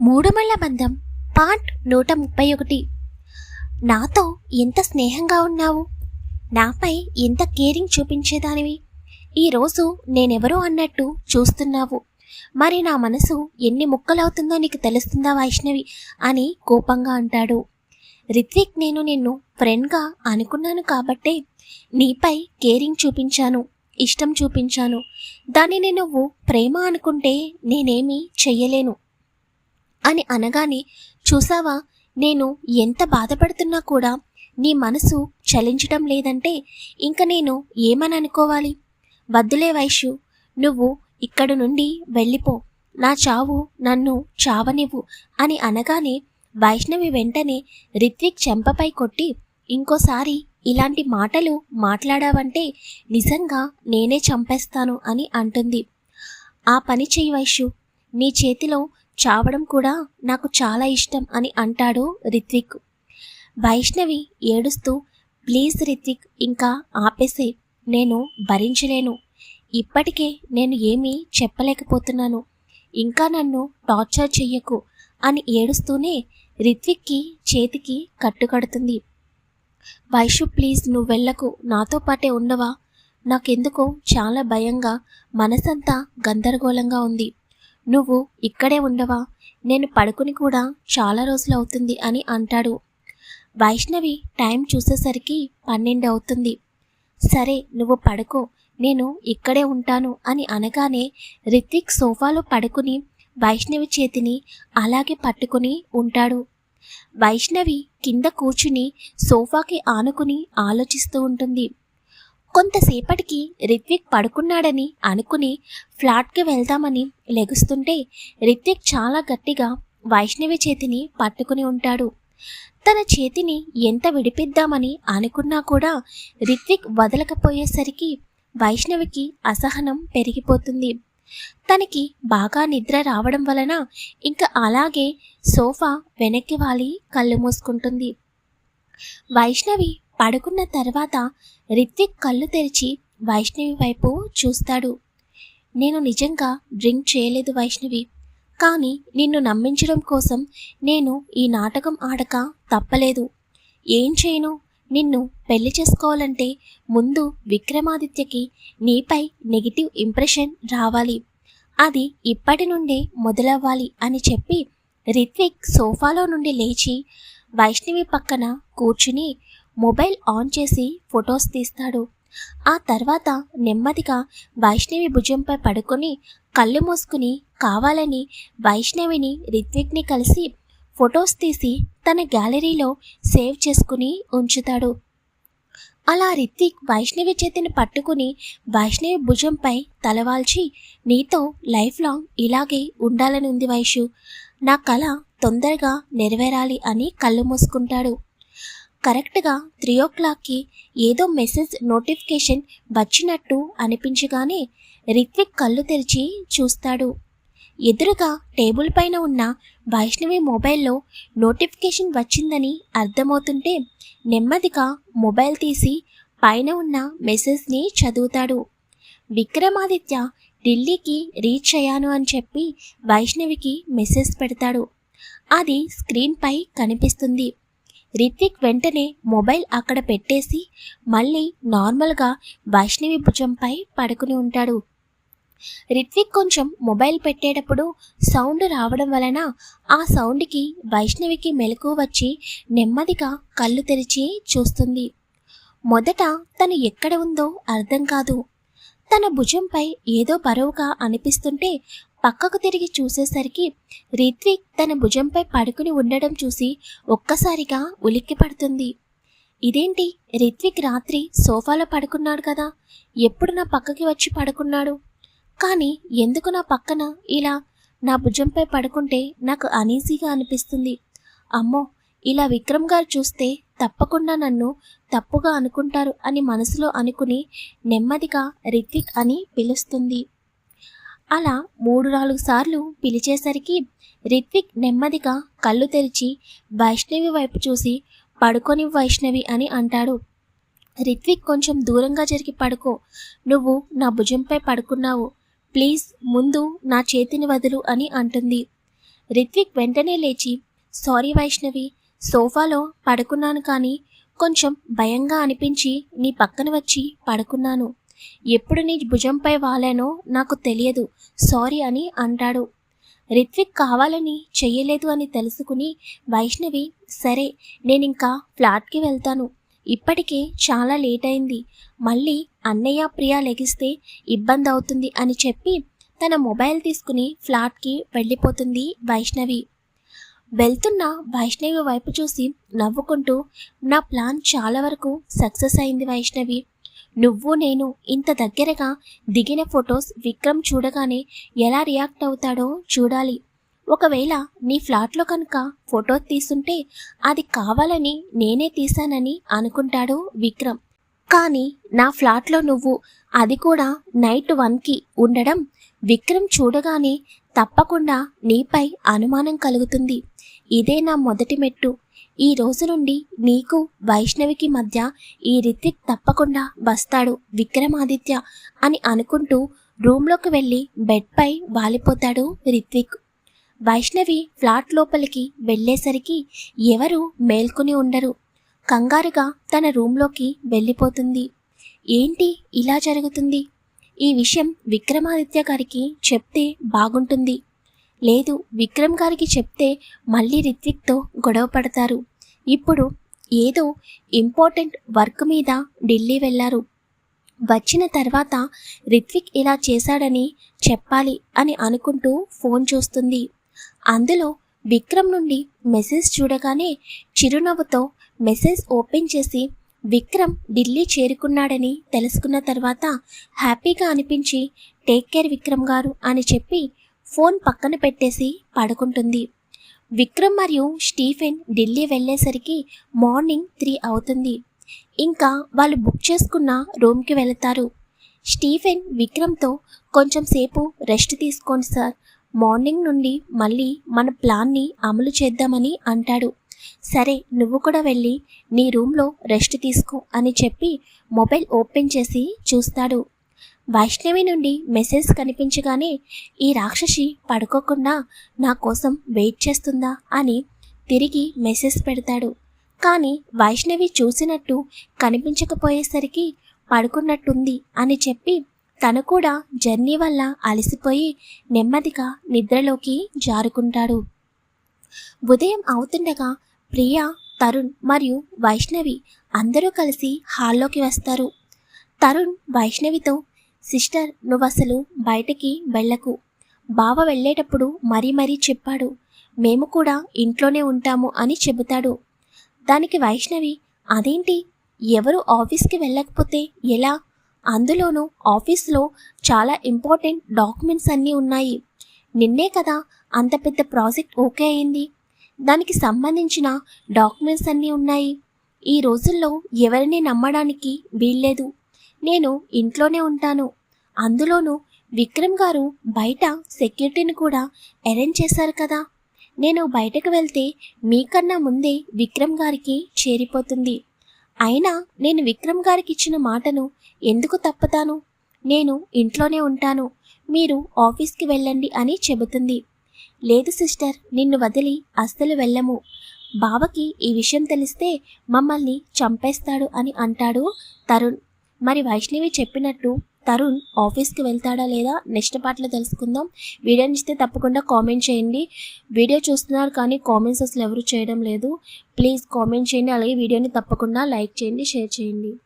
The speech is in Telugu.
మూడుమళ్ళ బంధం పార్ట్ 131. నాతో ఎంత స్నేహంగా ఉన్నావు, నాపై ఎంత కేరింగ్ చూపించేదానివి, ఈరోజు నేనెవరో అన్నట్టు చూస్తున్నావు. మరి నా మనసు ఎన్ని ముక్కలవుతుందో నీకు తెలుస్తుందా వైష్ణవి అని కోపంగా అంటాడు. రిత్విక్, నేను నిన్ను ఫ్రెండ్గా అనుకున్నాను కాబట్టే నీపై కేరింగ్ చూపించాను, ఇష్టం చూపించాను. దానిని నువ్వు ప్రేమ అనుకుంటే నేనేమీ చెయ్యలేను అని అనగానే, చూసావా నేను ఎంత బాధపడుతున్నా కూడా నీ మనసు చలించటం లేదంటే ఇంక నేను ఏమని అనుకోవాలి? వద్దులే వైషు, నువ్వు ఇక్కడి నుండి వెళ్ళిపో, నా చావు నన్ను చావనివ్వు అని అనగానే వైష్ణవి వెంటనే రిత్విక్ చెంపపై కొట్టి, ఇంకోసారి ఇలాంటి మాటలు మాట్లాడావంటే నిజంగా నేనే చంపేస్తాను అని అంటుంది. ఆ పని చెయ్యి వైషు, నీ చేతిలో చావడం కూడా నాకు చాలా ఇష్టం అని అంటాడు రిత్విక్. వైష్ణవి ఏడుస్తూ, ప్లీజ్ రిత్విక్, ఇంకా ఆపేసే, నేను భరించలేను, ఇప్పటికే నేను ఏమీ చెప్పలేకపోతున్నాను, ఇంకా నన్ను టార్చర్ చెయ్యకు అని ఏడుస్తూనే రిత్విక్కి చేతికి కట్టుకడుతుంది. వైషు ప్లీజ్, నువ్వు వెళ్ళకు, నాతో పాటే ఉండవా? నాకెందుకో చాలా భయంగా, మనసంతా గందరగోళంగా ఉంది, నువ్వు ఇక్కడే ఉండవా? నేను పడుకుని కూడా చాలా రోజులు అవుతుంది అని అంటాడు. వైష్ణవి టైం చూసేసరికి 12 అవుతుంది. సరే నువ్వు పడుకో, నేను ఇక్కడే ఉంటాను అని అనగానే రిత్విక్ సోఫాలో పడుకుని వైష్ణవి చేతిని అలాగే పట్టుకుని ఉంటాడు. వైష్ణవి కింద కూర్చుని సోఫాకి ఆనుకుని ఆలోచిస్తూ ఉంటుంది. కొంతసేపటికి రిత్విక్ పడుకున్నాడని అనుకుని ఫ్లాట్కి వెళ్దామని లెగుస్తుంటే రిత్విక్ చాలా గట్టిగా వైష్ణవి చేతిని పట్టుకుని ఉంటాడు. తన చేతిని ఎంత విడిపిద్దామని అనుకున్నా కూడా రిత్విక్ వదలకపోయేసరికి వైష్ణవికి అసహనం పెరిగిపోతుంది. తనకి బాగా నిద్ర రావడం వలన ఇంకా అలాగే సోఫా వెనక్కి వాలి కళ్ళు మూసుకుంటుంది. వైష్ణవి పడుకున్న తర్వాత రిత్విక్ కళ్ళు తెరిచి వైష్ణవి వైపు చూస్తాడు. నేను నిజంగా డ్రింక్ చేయలేదు వైష్ణవి, కానీ నిన్ను నమ్మించడం కోసం నేను ఈ నాటకం ఆడక తప్పలేదు. ఏం చేయను? నిన్ను పెళ్లి చేసుకోవాలంటే ముందు విక్రమాదిత్యకి నీపై నెగిటివ్ ఇంప్రెషన్ రావాలి, అది ఇప్పటి నుండే మొదలవ్వాలి అని చెప్పి రిత్విక్ సోఫాలో నుండి లేచి వైష్ణవి పక్కన కూర్చుని మొబైల్ ఆన్ చేసి ఫొటోస్ తీస్తాడు. ఆ తర్వాత నెమ్మదిగా వైష్ణవి భుజంపై పడుకొని కళ్ళు మూసుకుని కావాలని వైష్ణవిని రిత్విక్ని కలిసి ఫొటోస్ తీసి తన గ్యాలరీలో సేవ్ చేసుకుని ఉంచుతాడు. అలా రిత్విక్ వైష్ణవి చేతిని పట్టుకుని వైష్ణవి భుజంపై తలవాల్చి, నీతో లైఫ్ లాంగ్ ఇలాగే ఉండాలని ఉంది వైషు, నా కల తొందరగా నెరవేరాలి అని కళ్ళు మూసుకుంటాడు. కరెక్ట్గా 3 o'clockకి ఏదో మెసేజ్ నోటిఫికేషన్ వచ్చినట్టు అనిపించగానే రిత్విక్ కళ్ళు తెరిచి చూస్తాడు. ఎదురుగా టేబుల్ పైన ఉన్న వైష్ణవి మొబైల్లో నోటిఫికేషన్ వచ్చిందని అర్థమవుతుంటే నెమ్మదిగా మొబైల్ తీసి పైన ఉన్న మెసేజ్ని చదువుతాడు. విక్రమాదిత్య ఢిల్లీకి రీచ్ అయ్యాను అని చెప్పి వైష్ణవికి మెసేజ్ పెడతాడు. అది స్క్రీన్పై కనిపిస్తుంది. రిత్విక్ వెంటనే మొబైల్ అక్కడ పెట్టేసి మళ్ళీ నార్మల్గా వైష్ణవి భుజంపై పడుకుని ఉంటాడు. రిత్విక్ కొంచెం మొబైల్ పెట్టేటప్పుడు సౌండ్ రావడం వలన ఆ సౌండ్కి వైష్ణవికి మెలకువ వచ్చి నెమ్మదిగా కళ్ళు తెరిచి చూస్తుంది. మొదట తను ఎక్కడ ఉందో అర్థం కాదు. తన భుజంపై ఏదో బరువుగా అనిపిస్తుంటే పక్కకు తిరిగి చూసేసరికి రిత్విక్ తన భుజంపై పడుకుని ఉండడం చూసి ఒక్కసారిగా ఉలిక్కి పడుతుంది. ఇదేంటి, రిత్విక్ రాత్రి సోఫాలో పడుకున్నాడు కదా, ఎప్పుడు నా పక్కకి వచ్చి పడుకున్నాడు, కానీ ఎందుకు నా పక్కన ఇలా నా భుజంపై పడుకుంటే నాకు అనీజీగా అనిపిస్తుంది. అమ్మో, ఇలా విక్రమ్ గారు చూస్తే తప్పకుండా నన్ను తప్పుగా అనుకుంటారు అని మనసులో అనుకుని నెమ్మదిగా రిత్విక్ అని పిలుస్తుంది. అలా 3-4 సార్లు పిలిచేసరికి రిత్విక్ నెమ్మదిగా కళ్ళు తెరిచి వైష్ణవి వైపు చూసి, పడుకొని వైష్ణవి అని అంటాడు. రిత్విక్ కొంచెం దూరంగా జరిగి పడుకో, నువ్వు నా భుజంపై పడుకున్నావు, ప్లీజ్ ముందు నా చేతిని వదులు అని అంటుంది. రిత్విక్ వెంటనే లేచి, సారీ వైష్ణవి, సోఫాలో పడుకున్నాను కానీ కొంచెం భయంగా అనిపించి నీ పక్కన వచ్చి పడుకున్నాను. ఎప్పుడు నీ భుజంపై వాలానో నాకు తెలియదు, సారీ అని అంటాడు. రిత్విక్ కావాలని చెయ్యలేదు అని తెలుసుకుని వైష్ణవి, సరే నేనింకా ఫ్లాట్కి వెళ్తాను, ఇప్పటికే చాలా లేట్ అయింది, మళ్ళీ అన్నయ్య ప్రియా లెగిస్తే ఇబ్బంది అవుతుంది అని చెప్పి తన మొబైల్ తీసుకుని ఫ్లాట్కి వెళ్ళిపోతుంది వైష్ణవి. వెళ్తున్న వైష్ణవి వైపు చూసి నవ్వుకుంటూ, నా ప్లాన్ చాలా వరకు సక్సెస్ అయింది వైష్ణవి. నువ్వు నేను ఇంత దగ్గరగా దిగిన ఫొటోస్ విక్రమ్ చూడగానే ఎలా రియాక్ట్ అవుతాడో చూడాలి. ఒకవేళ నీ ఫ్లాట్లో కనుక ఫోటో తీసుంటే అది కావాలని నేనే తీశానని అనుకుంటాడు విక్రమ్. కానీ నా ఫ్లాట్లో నువ్వు, అది కూడా నైట్ 1కి ఉండడం విక్రమ్ చూడగానే తప్పకుండా నీపై అనుమానం కలుగుతుంది. ఇదే నా మొదటి మెట్టు. ఈ రోజు నుండి నీకు వైష్ణవికి మధ్య ఈ రిత్విక్ తప్పకుండా వస్తాడు విక్రమాదిత్య అని అనుకుంటూ రూమ్లోకి వెళ్ళి బెడ్పై వాలిపోతాడు రిత్విక్. వైష్ణవి ఫ్లాట్ లోపలికి వెళ్ళేసరికి ఎవరు మేల్కొని ఉండరు. కంగారుగా తన రూమ్లోకి వెళ్ళిపోతుంది. ఏంటి ఇలా జరుగుతుంది? ఈ విషయం విక్రమాదిత్య గారికి చెప్తే బాగుంటుంది. లేదు, విక్రమ్ గారికి చెప్తే మళ్ళీ రిత్విక్తో గొడవ పడతారు. ఇప్పుడు ఏదో ఇంపార్టెంట్ వర్క్ మీద ఢిల్లీ వెళ్ళారు. వచ్చిన తర్వాత రిత్విక్ ఇలా చేశాడని చెప్పాలి అని అనుకుంటూ ఫోన్ చూస్తుంది. అందులో విక్రమ్ నుండి మెసేజ్ చూడగానే చిరునవ్వుతో మెసేజ్ ఓపెన్ చేసి విక్రమ్ ఢిల్లీ చేరుకున్నాడని తెలుసుకున్న తర్వాత హ్యాపీగా అనిపించి, టేక్ కేర్ విక్రమ్ గారు అని చెప్పి ఫోన్ పక్కన పెట్టేసి పడుకుంటుంది. విక్రమ్ మరియు స్టీఫెన్ ఢిల్లీ వెళ్ళేసరికి మార్నింగ్ 3 అవుతుంది. ఇంకా వాళ్ళు బుక్ చేసుకున్న రూమ్కి వెళతారు. స్టీఫెన్ విక్రమ్తో, కొంచెం సేపు రెస్ట్ తీసుకోండి సార్, మార్నింగ్ నుండి మళ్ళీ మన ప్లాన్ని అమలు చేద్దామని అంటాడు. సరే, నువ్వు కూడా వెళ్ళి నీ రూమ్లో రెస్ట్ తీసుకో అని చెప్పి మొబైల్ ఓపెన్ చేసి చూస్తాడు. వైష్ణవి నుండి మెసేజ్ కనిపించగానే ఈ రాక్షసి పడుకోకుండా నా కోసం వెయిట్ చేస్తుందా అని తిరిగి మెసేజ్ పెడతాడు. కానీ వైష్ణవి చూసినట్టు కనిపించకపోయేసరికి పడుకున్నట్టుంది అని చెప్పి తను కూడా జర్నీ వల్ల అలసిపోయి నెమ్మదిగా నిద్రలోకి జారుకుంటాడు. ఉదయం అవుతుండగా ప్రియా, తరుణ్ మరియు వైష్ణవి అందరూ కలిసి హాల్లోకి వస్తారు. తరుణ్ వైష్ణవితో, సిస్టర్ నువ్వసలు బయటకి వెళ్ళకు, బావ వెళ్ళేటప్పుడు మరీ చెప్పాడు, మేము కూడా ఇంట్లోనే ఉంటాము అని చెబుతాడు. దానికి వైష్ణవి, అదేంటి, ఎవరు ఆఫీస్కి వెళ్ళకపోతే ఎలా? అందులోనూ ఆఫీస్లో చాలా ఇంపార్టెంట్ డాక్యుమెంట్స్ అన్నీ ఉన్నాయి. నిన్నే కదా అంత పెద్ద ప్రాజెక్ట్ ఓకే అయింది, దానికి సంబంధించిన డాక్యుమెంట్స్ అన్నీ ఉన్నాయి. ఈ రోజుల్లో ఎవరిని నమ్మడానికి వీల్లేదు. నేను ఇంట్లోనే ఉంటాను. అందులోనూ విక్రమ్ గారు బయట సెక్యూరిటీని కూడా అరేంజ్ చేశారు కదా. నేను బయటకు వెళ్తే మీకన్నా ముందే విక్రమ్ గారికి చేరిపోతుంది. అయినా నేను విక్రమ్ గారికి ఇచ్చిన మాటను ఎందుకు తప్పుతాను? నేను ఇంట్లోనే ఉంటాను, మీరు ఆఫీస్కి వెళ్ళండి అని చెబుతుంది. లేదు సిస్టర్, నిన్ను వదిలి అస్సలు వెళ్ళము, బావకి ఈ విషయం తెలిస్తే మమ్మల్ని చంపేస్తాడు అని అంటాడు తరుణ్. మరి వైష్ణవి చెప్పినట్టు తరుణ్ ఆఫీస్కి వెళ్తాడా లేదా నెక్స్ట్ పార్ట్లో తెలుసుకుందాం. వీడియోని ఇస్తే తప్పకుండా కామెంట్ చేయండి. వీడియో చూస్తున్నారు కానీ కామెంట్స్ అసలు ఎవరు చేయడం లేదు. ప్లీజ్ కామెంట్ చేయండి, అలాగే వీడియోని తప్పకుండా లైక్ చేయండి, షేర్ చేయండి.